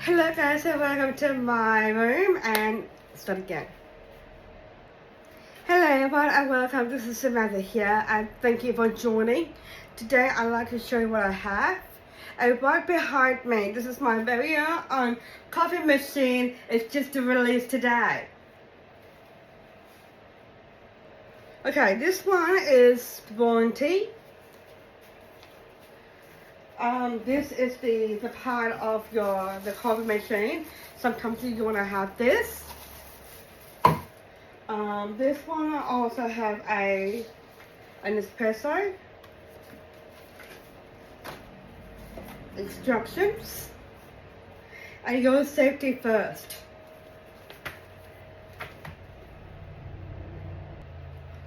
Hello guys and welcome to my room and start again. Hello everyone and welcome. This is Samantha here and thank you for joining. Today I'd like to show you what I have. And right behind me, this is my very own coffee machine. It's just released today. Okay, this one is warranty. This is the part of the coffee machine. Sometimes you want to have this. This one also have an Nespresso. Instructions. And your safety first.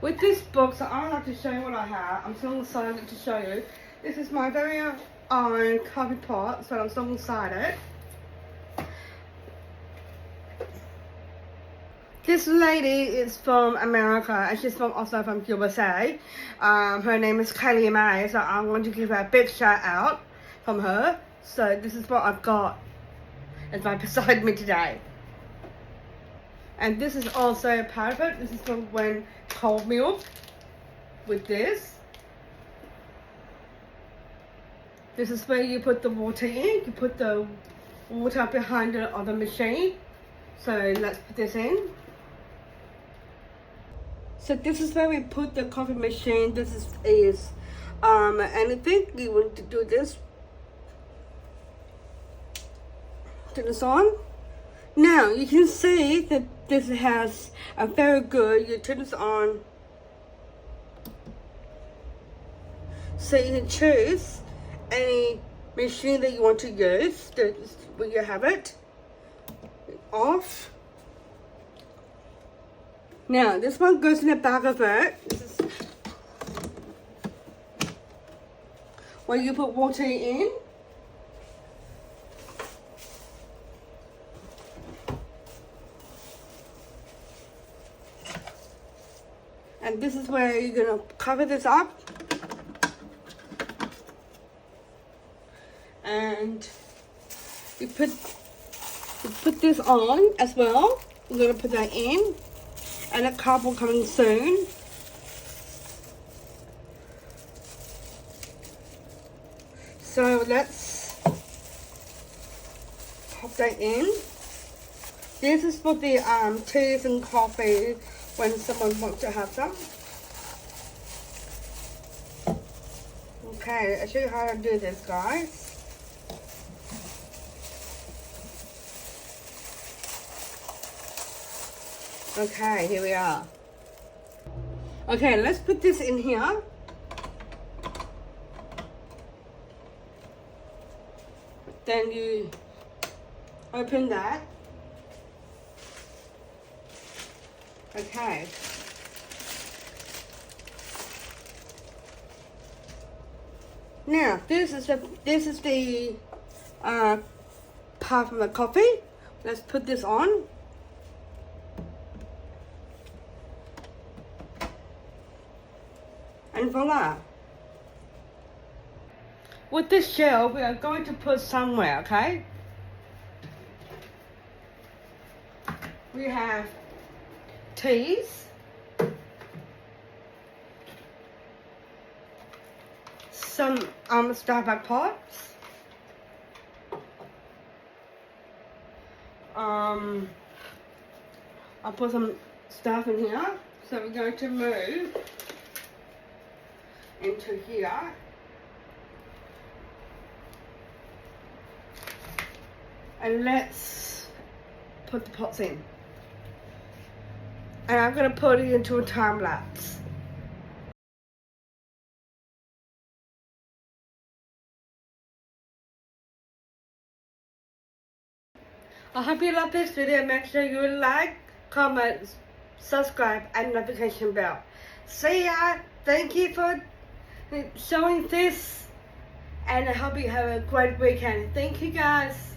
With this box, I'd like to show you what I have. I'm so excited to show you. This is my very own coffee pot, so I'm so excited. This lady is from America and she's also from USA. Her name is Kylie May, so I'm going to give her a big shout out from her. So this is what I've got. It's right beside me today. And this is also a part of it. This is from when cold milk with this. This is where you put the water in. You put the water behind the other machine. So let's put this in. So this is where we put the coffee machine. This is and I think we want to do this. Turn this on. Now you can see that this has a very good. You turn this on. So you can choose any machine that you want to use. That's where you have it. Off. Now this one goes in the back of it. This is where you put water in. And this is where you're gonna cover this up. And you put this on as well. We're gonna put that in, and a couple coming soon. So let's pop that in. This is for the teas and coffee when someone wants to have some. Okay, I'll show you how to do this, guys. Okay, here we are. Okay, let's put this in here. Then you open that. Okay. Now this is the part from the coffee. Let's put this on. And voila. With this shell, we are going to put somewhere, okay? We have teas, some Starbucks pots, I'll put some stuff in here. So we're going to move into here. And let's put the pots in. And I'm going to put it into a time lapse. I hope you love this video. Make sure you like, comment, subscribe and notification bell. See ya. Thank you for showing this. And I hope you have a great weekend. Thank you guys.